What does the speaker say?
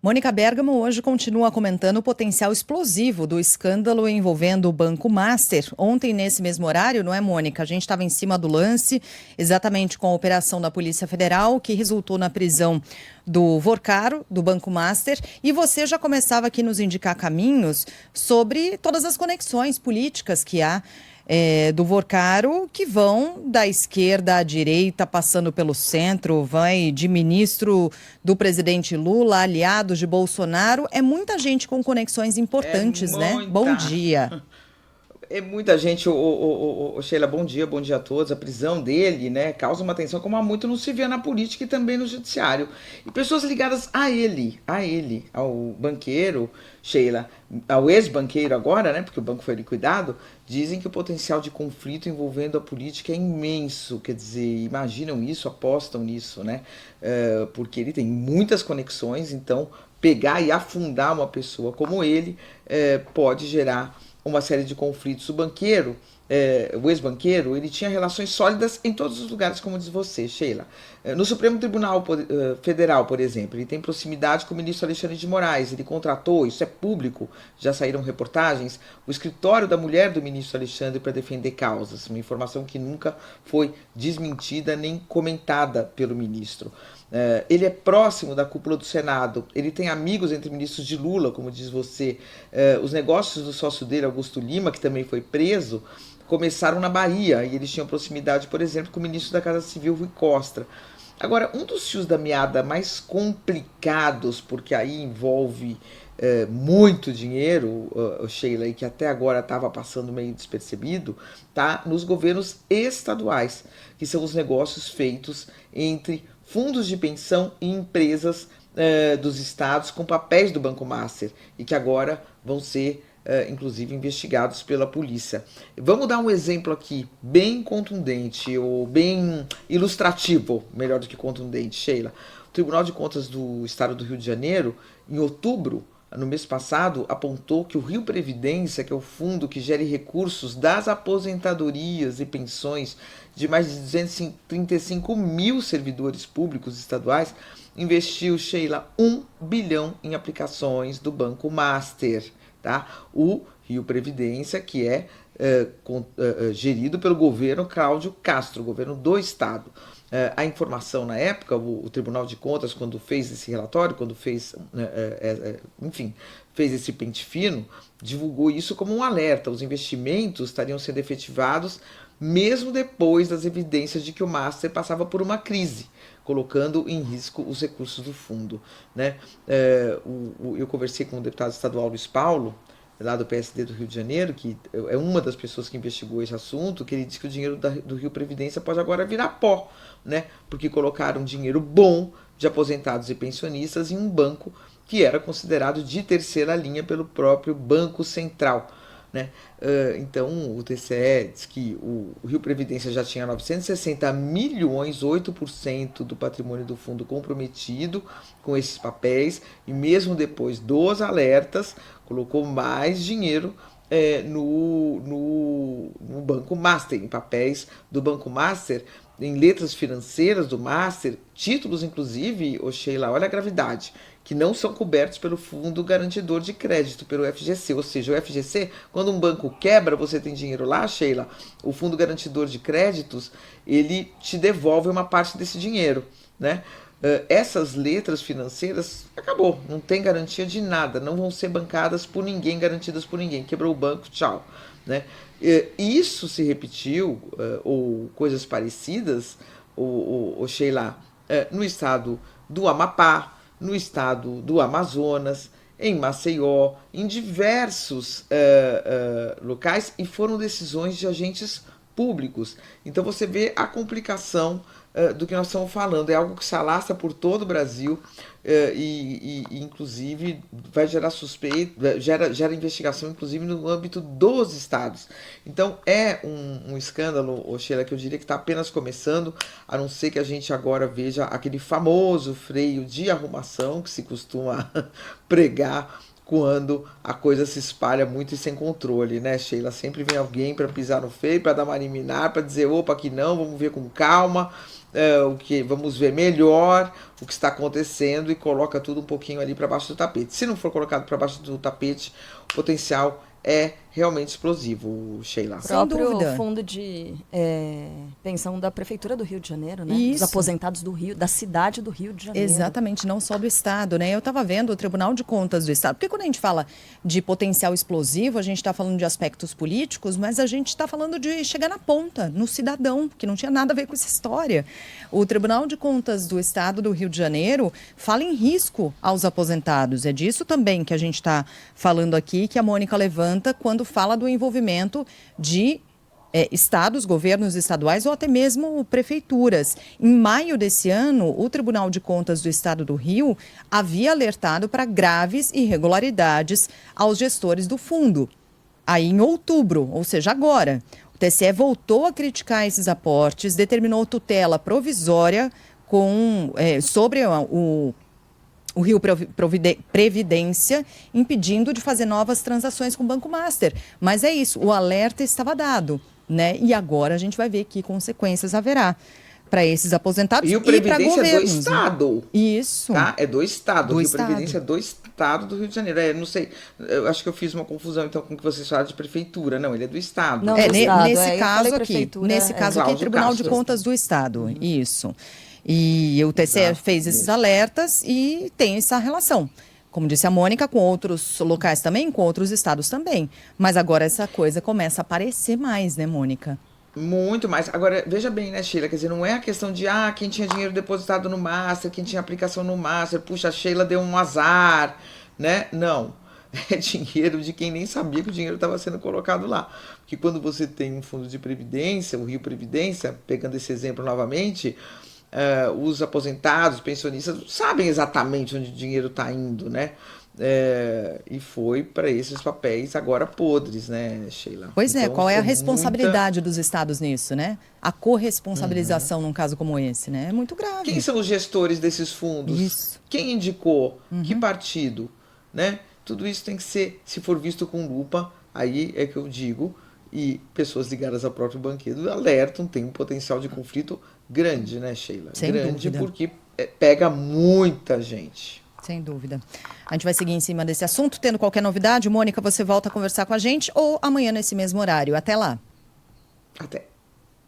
Mônica Bergamo hoje continua comentando o potencial explosivo do escândalo envolvendo o Banco Master. Ontem, nesse mesmo horário, não é, Mônica? A gente estava em cima do lance, exatamente com a operação da Polícia Federal, que resultou na prisão do Vorcaro, do Banco Master. E você já começava aqui nos indicar caminhos sobre todas as conexões políticas que há do Vorcaro, que vão da esquerda à direita, passando pelo centro, vai de ministro do presidente Lula, aliados de Bolsonaro. É muita gente com conexões É importantes, né? Bom muita. dia. É muita gente, Sheila, bom dia a todos. A prisão dele, né, causa uma tensão como há muito não se vê na política e também no judiciário. E pessoas ligadas ao banqueiro, Sheila, ao ex-banqueiro agora, né, porque o banco foi liquidado, dizem que o potencial de conflito envolvendo a política é imenso. Quer dizer, imaginam isso, apostam nisso, né, porque ele tem muitas conexões, então pegar e afundar uma pessoa como ele pode gerar uma série de conflitos. O banqueiro, o ex-banqueiro, ele tinha relações sólidas em todos os lugares, como diz você, Sheila. No Supremo Tribunal Federal, por exemplo, ele tem proximidade com o ministro Alexandre de Moraes. Ele contratou, isso é público, já saíram reportagens, o escritório da mulher do ministro Alexandre para defender causas. Uma informação que nunca foi desmentida nem comentada pelo ministro. Ele é próximo da cúpula do Senado, ele tem amigos entre ministros de Lula, como diz você. Os negócios do sócio dele, Augusto Lima, que também foi preso, começaram na Bahia, e eles tinham proximidade, por exemplo, com o ministro da Casa Civil, Rui Costa. Agora, um dos fios da meada mais complicados, porque aí envolve muito dinheiro, Sheila, e que até agora estava passando meio despercebido, tá nos governos estaduais, que são os negócios feitos entre fundos de pensão e empresas dos estados com papéis do Banco Master e que agora vão ser inclusive investigados pela polícia. Vamos dar um exemplo aqui bem contundente ou bem ilustrativo, melhor do que contundente, Sheila. O Tribunal de Contas do Estado do Rio de Janeiro, em outubro, no mês passado, apontou que o Rio Previdência, que é o fundo que gere recursos das aposentadorias e pensões de mais de 235 mil servidores públicos estaduais, investiu, Sheila, 1 bilhão em aplicações do Banco Master. Tá? O Rio Previdência, que é gerido pelo governo Cláudio Castro, governo do Estado. A informação na época, o Tribunal de Contas, quando fez esse relatório, quando fez, enfim, fez esse pente fino, divulgou isso como um alerta. Os investimentos estariam sendo efetivados mesmo depois das evidências de que o Master passava por uma crise, colocando em risco os recursos do fundo. Né? Eu conversei com o deputado estadual Luiz Paulo, lá do PSD do Rio de Janeiro, que é uma das pessoas que investigou esse assunto, que ele disse que o dinheiro do Rio Previdência pode agora virar pó, né? Porque colocaram dinheiro bom de aposentados e pensionistas em um banco que era considerado de terceira linha pelo próprio Banco Central. Né? Então o TCE diz que o Rio Previdência já tinha 960 milhões, 8% do patrimônio do fundo comprometido com esses papéis, e mesmo depois dos alertas, colocou mais dinheiro no Banco Master, em papéis do Banco Master, em letras financeiras do Master, títulos inclusive, Sheila, olha a gravidade, que não são cobertos pelo Fundo Garantidor de Crédito, pelo FGC. Ou seja, o FGC, quando um banco quebra, você tem dinheiro lá, Sheila, o Fundo Garantidor de Créditos, ele te devolve uma parte desse dinheiro, né? Essas letras financeiras, acabou, não tem garantia de nada, não vão ser bancadas por ninguém, garantidas por ninguém. Quebrou o banco, tchau. Né? Isso se repetiu, ou coisas parecidas, Sheila, no estado do Amapá, no estado do Amazonas, em Maceió, em diversos locais, e foram decisões de agentes públicos. Então você vê a complicação do que nós estamos falando. É algo que se alastra por todo o Brasil e inclusive, vai gerar suspeita, gera investigação, inclusive, no âmbito dos estados. Então, é um escândalo, Sheila, que eu diria que está apenas começando, a não ser que a gente agora veja aquele famoso freio de arrumação que se costuma pregar quando a coisa se espalha muito e sem controle, né, Sheila? Sempre vem alguém para pisar no freio, para dar uma liminar, para dizer, opa, aqui não, vamos ver com calma. vamos ver melhor o que está acontecendo e coloca tudo um pouquinho ali para baixo do tapete. Se não for colocado para baixo do tapete, o potencial é realmente explosivo, Sheila. O Sem próprio dúvida. fundo de pensão da Prefeitura do Rio de Janeiro, né? Isso. Dos aposentados do Rio, da cidade do Rio de Janeiro. Exatamente, não só do Estado, né? Eu estava vendo o Tribunal de Contas do Estado, porque quando a gente fala de potencial explosivo, a gente está falando de aspectos políticos, mas a gente está falando de chegar na ponta, no cidadão, que não tinha nada a ver com essa história. O Tribunal de Contas do Estado do Rio de Janeiro fala em risco aos aposentados. É disso também que a gente está falando aqui, que a Mônica levanta quando fala do envolvimento de estados, governos estaduais ou até mesmo prefeituras. Em maio desse ano, o Tribunal de Contas do Estado do Rio havia alertado para graves irregularidades aos gestores do fundo. Aí em outubro, ou seja, agora, o TSE voltou a criticar esses aportes, determinou tutela provisória sobre o Rio Previdência, impedindo de fazer novas transações com o Banco Master. Mas é isso, o alerta estava dado, né? E agora a gente vai ver que consequências haverá para esses aposentados Rio e para Previdência é do governos. Estado. Isso. Tá? É do Estado. Do Rio Estado. Previdência é do Estado do Rio de Janeiro. Não sei, eu acho que eu fiz uma confusão então com o que vocês falaram de prefeitura. Não, ele é do Estado. Não, É, do Estado, nesse eu caso falei aqui, prefeitura, nesse caso aqui, Cláudio Tribunal de Castro. Contas do Estado, isso. E o TSE Exato, fez esses isso. alertas e tem essa relação. Como disse a Mônica, com outros locais também, com outros estados também. Mas agora essa coisa começa a aparecer mais, né, Mônica? Muito mais. Agora, veja bem, né, Sheila? Quer dizer, não é a questão de quem tinha dinheiro depositado no Master, quem tinha aplicação no Master, puxa, a Sheila deu um azar, né? Não. É dinheiro de quem nem sabia que o dinheiro estava sendo colocado lá. Porque quando você tem um fundo de previdência, o Rio Previdência, pegando esse exemplo novamente, os aposentados, pensionistas, sabem exatamente onde o dinheiro está indo, né? E foi para esses papéis agora podres, né, Sheila? Pois Então, qual é a foi responsabilidade dos estados nisso, né? A corresponsabilização num caso como esse, né? É muito grave. Quem são os gestores desses fundos? Isso. Quem indicou? Que partido? Né? Tudo isso tem que ser, se for visto com lupa, aí é que eu digo, e pessoas ligadas ao próprio banqueiro alertam, tem um potencial de conflito grande, né, Sheila? Sem grande, dúvida. porque pega muita gente. Sem dúvida. A gente vai seguir em cima desse assunto. Tendo qualquer novidade, Mônica, você volta a conversar com a gente ou amanhã nesse mesmo horário. Até lá. Até.